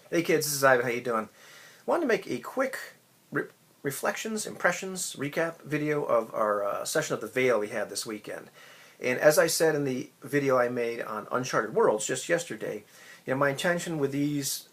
Hey kids, this is Ivan. How you doing? Wanted to make a quick reflections, impressions, recap video of our session of the Veil we had this weekend. And as I said in the video I made on Uncharted Worlds just yesterday, my intention with these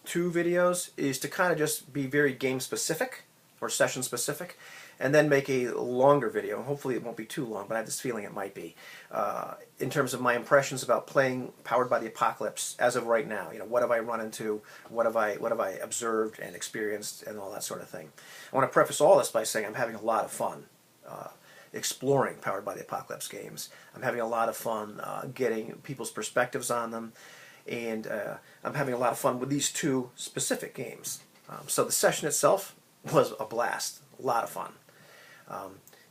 two videos is to kind of just be very game specific or session specific, and then make a longer video. Hopefully it won't be too long, but I have this feeling it might be, in terms of my impressions about playing Powered by the Apocalypse as of right now. What have I run into, what have I observed and experienced, and all that sort of thing. I want to preface all this by saying I'm having a lot of fun exploring Powered by the Apocalypse games. I'm having a lot of fun getting people's perspectives on them, and I'm having a lot of fun with these two specific games. So the session itself was a blast, a lot of fun.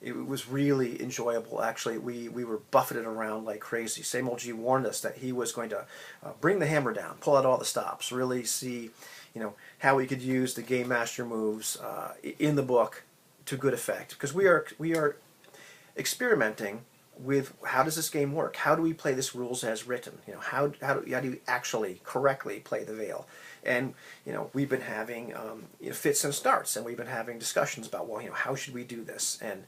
It was really enjoyable. Actually, we were buffeted around like crazy. Same old G warned us that he was going to bring the hammer down, pull out all the stops, really see, how we could use the Game Master moves in the book to good effect. Because we are experimenting with how does this game work? How do we play this rules as written? How do you actually correctly play the Veil? And we've been having fits and starts, and we've been having discussions about, well, how should we do this? And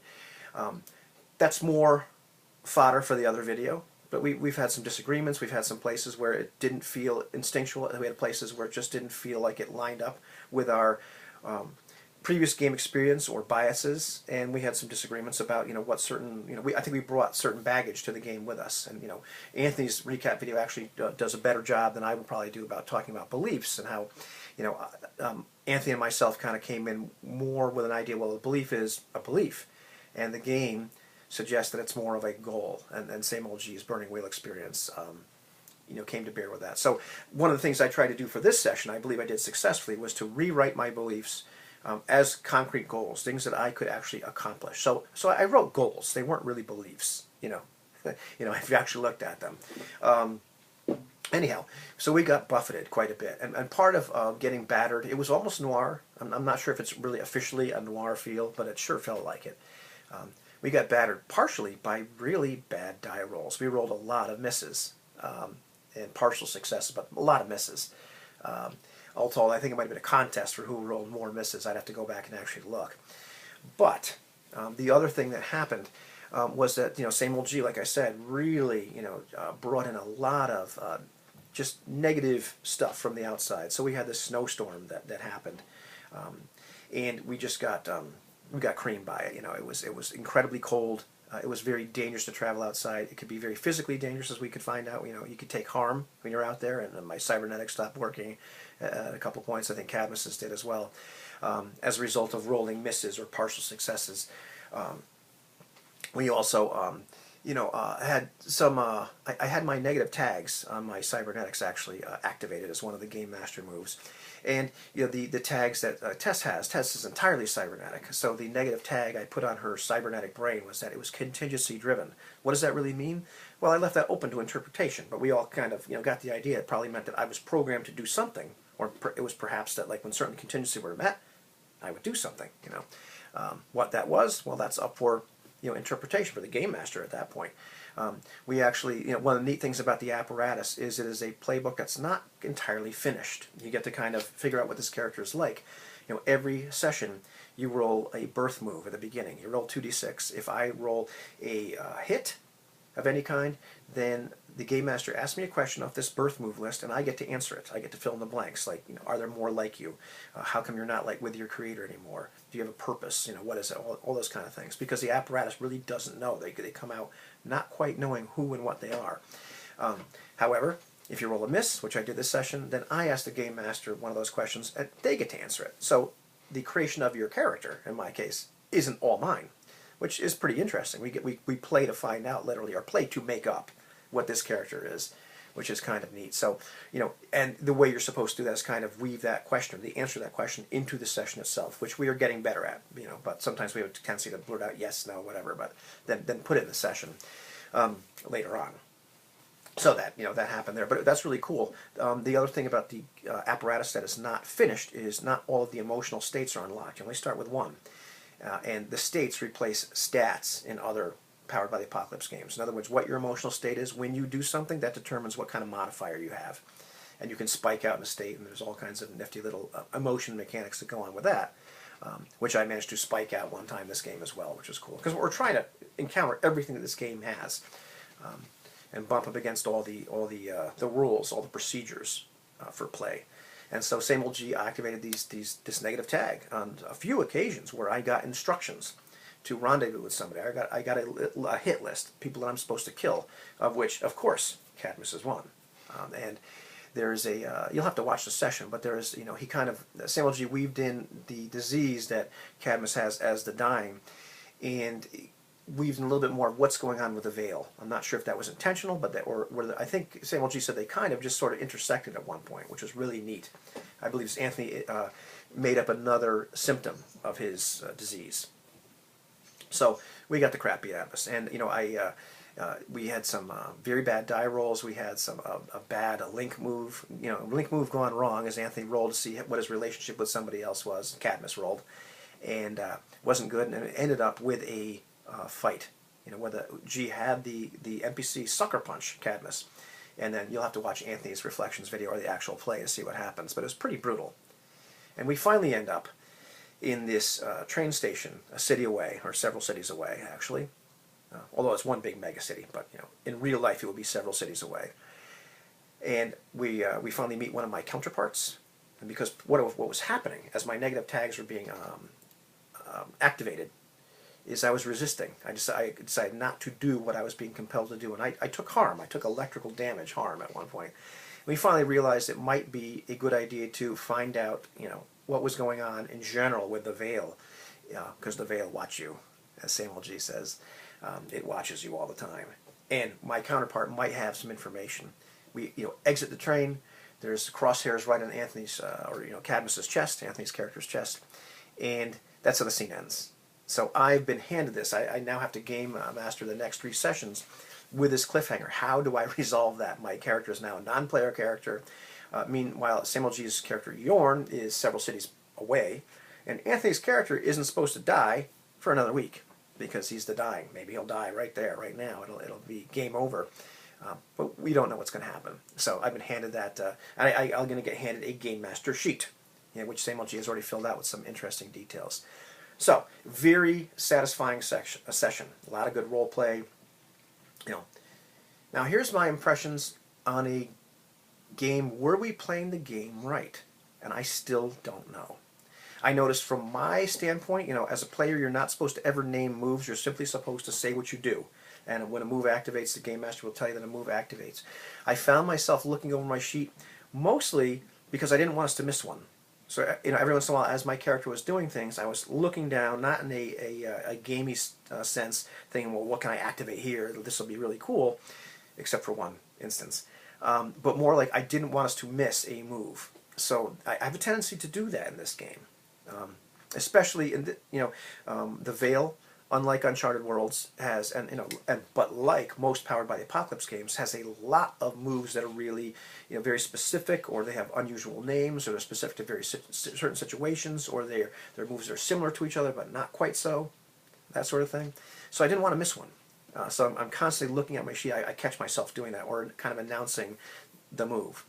that's more fodder for the other video. But we've had some disagreements. We've had some places where it didn't feel instinctual, and we had places where it just didn't feel like it lined up with our previous game experience or biases, and we had some disagreements about what certain I think we brought certain baggage to the game with us, and Anthony's recap video actually does a better job than I would probably do about talking about beliefs and how Anthony and myself kind of came in more with an idea, well, a belief is a belief, and the game suggests that it's more of a goal, and same old G's Burning Wheel experience came to bear with that. So one of the things I tried to do for this session, I believe I did successfully, was to rewrite my beliefs as concrete goals, things that I could actually accomplish. So I wrote goals. They weren't really beliefs, if you actually looked at them. Anyhow, so we got buffeted quite a bit. And part of getting battered, it was almost noir. I'm not sure if it's really officially a noir feel, but it sure felt like it. We got battered partially by really bad die rolls. We rolled a lot of misses and partial successes, but a lot of misses. All told, I think it might have been a contest for who rolled more misses. I'd have to go back and actually look. But the other thing that happened was that same old G, like I said, really brought in a lot of just negative stuff from the outside. So we had this snowstorm that happened, and we just got creamed by it. It was incredibly cold. It was very dangerous to travel outside. It could be very physically dangerous, as we could find out. You could take harm when you're out there, and my cybernetics stopped working at a couple points. I think Cadmus's did as well, as a result of rolling misses or partial successes. We also, had some. I had my negative tags on my cybernetics actually activated as one of the Game Master moves. And the tags that Tess has. Tess is entirely cybernetic. So the negative tag I put on her cybernetic brain was that it was contingency driven. What does that really mean? Well, I left that open to interpretation, but we all kind of got the idea. It probably meant that I was programmed to do something, or it was perhaps that like when certain contingencies were met, I would do something. What that was, well, that's up for interpretation for the Game Master at that point. We actually, one of the neat things about the apparatus is it is a playbook that's not entirely finished. You get to kind of figure out what this character is like. Every session you roll a birth move at the beginning. You roll 2d6. If I roll a hit of any kind, then the Game Master asks me a question off this birth move list, and I get to answer it. I get to fill in the blanks, like, are there more like you? How come you're not like with your creator anymore? Do you have a purpose? What is it? All those kind of things. Because the apparatus really doesn't know. They come out not quite knowing who and what they are. However, if you roll a miss, which I did this session, then I ask the Game Master one of those questions, and they get to answer it. So the creation of your character, in my case, isn't all mine, which is pretty interesting. We play to find out, literally, or play to make up what this character is, which is kind of neat. So, and the way you're supposed to do that is kind of weave that question, the answer to that question, into the session itself, which we are getting better at, but sometimes we have a tendency to blurt out yes, no, whatever, but then put it in the session later on. So that, that happened there, but that's really cool. The other thing about the apparatus that is not finished is not all of the emotional states are unlocked. You only start with one. And the states replace stats in other Powered by the Apocalypse games. In other words, what your emotional state is when you do something, that determines what kind of modifier you have. and you can spike out in a state, and there's all kinds of nifty little emotion mechanics that go on with that, which I managed to spike out one time this game as well, which is cool, because we're trying to encounter everything that this game has, and bump up against all the rules, all the procedures for play. And so same old G activated this negative tag on a few occasions where I got instructions to rendezvous with somebody. I got a hit list, people that I'm supposed to kill, of which, of course, Cadmus is one. And there's a you'll have to watch the session, but there is, he kind of, same old G weaved in the disease that Cadmus has as the dying, and weaved in a little bit more of what's going on with the veil. I'm not sure if that was intentional, but I think Samuel G said they kind of just sort of intersected at one point, which was really neat. I believe Anthony made up another symptom of his disease. So we got the crap beat out of us, and we had some very bad die rolls. We had a bad link move, link move gone wrong as Anthony rolled to see what his relationship with somebody else was. Cadmus rolled, and wasn't good, and it ended up with a fight, where the G had the NPC sucker punch Cadmus, and then you'll have to watch Anthony's Reflections video or the actual play to see what happens, but it was pretty brutal. And we finally end up in this train station, a city away, or several cities away, actually, although it's one big mega city, but in real life it would be several cities away. And we finally meet one of my counterparts, and because what was happening as my negative tags were being activated is I was resisting. I decided not to do what I was being compelled to do, and I took harm. I took electrical damage harm at one point. We finally realized it might be a good idea to find out, what was going on in general with the veil, because the veil watches you, as Samuel G says. It watches you all the time, and my counterpart might have some information. We, exit the train. There's crosshairs right on Anthony's, Cadmus's chest, Anthony's character's chest, and that's how the scene ends. So I've been handed this. I now have to game master the next 3 sessions with this cliffhanger. How do I resolve that? My character is now a non-player character. Meanwhile, Samuel G's character Yorn is several cities away, and Anthony's character isn't supposed to die for another week because he's the dying. Maybe he'll die right there, right now. It'll be game over. But we don't know what's going to happen. So I've been handed that. I'm going to get handed a game master sheet, which Samuel G has already filled out with some interesting details. So, very satisfying session. A lot of good role play. Now here's my impressions on a game. Were we playing the game right? And I still don't know. I noticed from my standpoint, as a player, you're not supposed to ever name moves. You're simply supposed to say what you do. And when a move activates, the game master will tell you that a move activates. I found myself looking over my sheet, mostly because I didn't want us to miss one. So, every once in a while, as my character was doing things, I was looking down, not in a gamey sense, thinking, well, what can I activate here? This will be really cool, except for one instance. But more like I didn't want us to miss a move. So I have a tendency to do that in this game, especially in the Veil. Unlike Uncharted Worlds has, but like most Powered by the Apocalypse games, has a lot of moves that are really, very specific, or they have unusual names, or they're specific to very certain situations, or their moves are similar to each other but not quite so, that sort of thing. So I didn't want to miss one. So I'm constantly looking at my sheet. I catch myself doing that, or kind of announcing the move.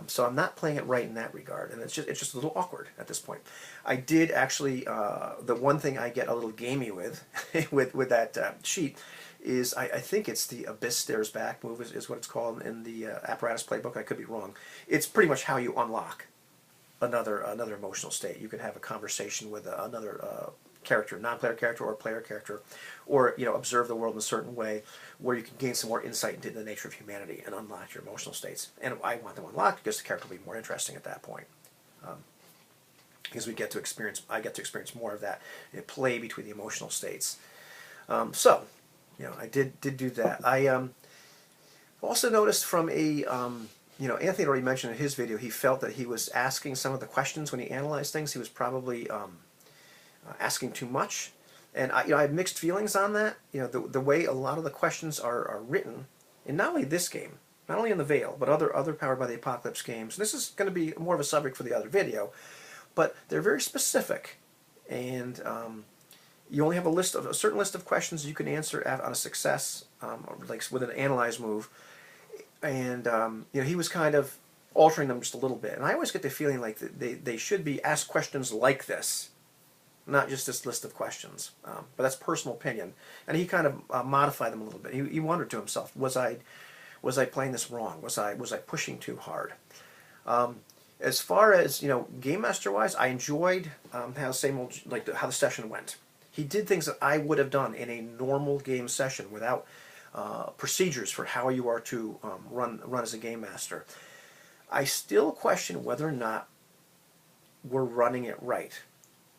So I'm not playing it right in that regard, and it's just a little awkward at this point. I did actually, the one thing I get a little gamey with, with that sheet, is I think it's the Abyss Stares Back move is what it's called in the Apparatus Playbook. I could be wrong. It's pretty much how you unlock another emotional state. You can have a conversation with another character, non-player character or player character, or observe the world in a certain way where you can gain some more insight into the nature of humanity and unlock your emotional states. And I want them unlocked because the character will be more interesting at that point, because I get to experience more of that play between the emotional states. So I did do that. I also noticed from a Anthony had already mentioned in his video, he felt that he was asking some of the questions when he analyzed things. He was probably asking too much, and I have mixed feelings on that. The way a lot of the questions are written, and not only this game, not only in the Veil, but other Powered by the Apocalypse games. This is going to be more of a subject for the other video, but they're very specific, and you only have a certain list of questions you can answer on a success, like with an analyze move. And he was kind of altering them just a little bit. And I always get the feeling like they should be asked questions like this, not just this list of questions. But that's personal opinion. And he kind of modified them a little bit. He wondered to himself, was I playing this wrong? Was I pushing too hard? As far as, Game Master wise, I enjoyed how how the session went. He did things that I would have done in a normal game session without procedures for how you are to run as a game master. I still question whether or not we're running it right.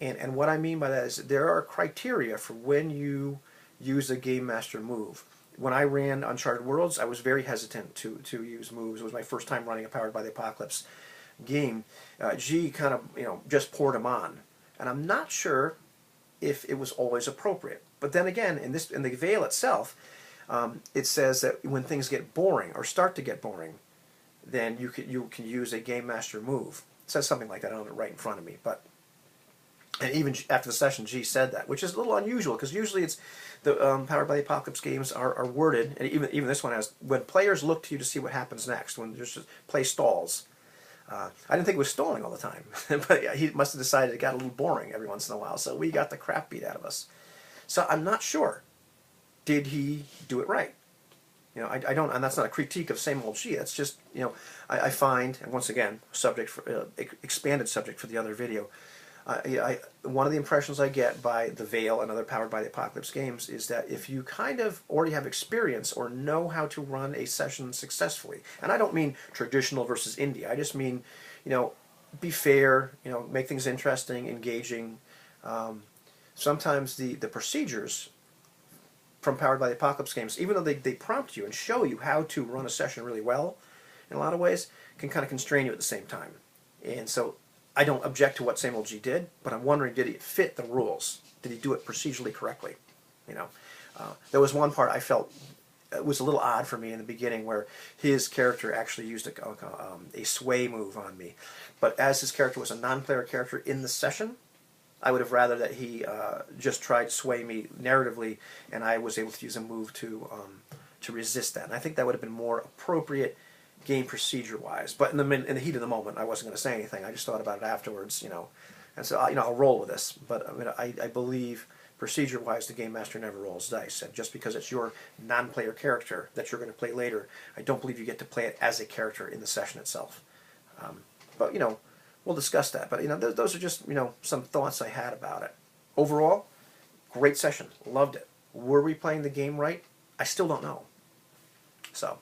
And what I mean by that is there are criteria for when you use a game master move. When I ran Uncharted Worlds, I was very hesitant to use moves. It was my first time running a Powered by the Apocalypse game. G kind of just poured them on, and I'm not sure if it was always appropriate. But then again, in the Veil itself, it says that when things get boring or start to get boring, then you can use a game master move. It says something like that. I don't have it right in front of me, but. And even after the session, G said that, which is a little unusual because usually it's the Powered by the Apocalypse games are worded, and even this one has, when players look to you to see what happens next, when there's just play stalls. I didn't think it was stalling all the time, but he must have decided it got a little boring every once in a while, so we got the crap beat out of us. So I'm not sure. Did he do it right? I don't, and that's not a critique of same old G. That's just, I find, and once again, subject for expanded subject for the other video. One of the impressions I get by the Veil and other Powered by the Apocalypse games is that if you kind of already have experience or know how to run a session successfully, and I don't mean traditional versus indie, I just mean, be fair, make things interesting, engaging. Sometimes the procedures from Powered by the Apocalypse games, even though they prompt you and show you how to run a session really well, in a lot of ways, can kind of constrain you at the same time. And so I don't object to what Same Old G did, but I'm wondering, did it fit the rules? Did he do it procedurally correctly? There was one part I felt it was a little odd for me in the beginning where his character actually used a sway move on me. But as his character was a non-player character in the session, I would have rather that he just tried to sway me narratively, and I was able to use a move to resist that. And I think that would have been more appropriate game procedure-wise, but in the heat of the moment, I wasn't going to say anything. I just thought about it afterwards, and so I'll roll with this. But I believe procedure-wise, the game master never rolls dice, and just because it's your non-player character that you're going to play later, I don't believe you get to play it as a character in the session itself. But we'll discuss that. But those are just some thoughts I had about it. Overall, great session, loved it. Were we playing the game right? I still don't know. So.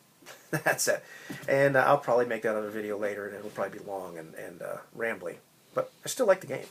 That's it. And I'll probably make that other video later, and it'll probably be long and rambly. But I still like the game.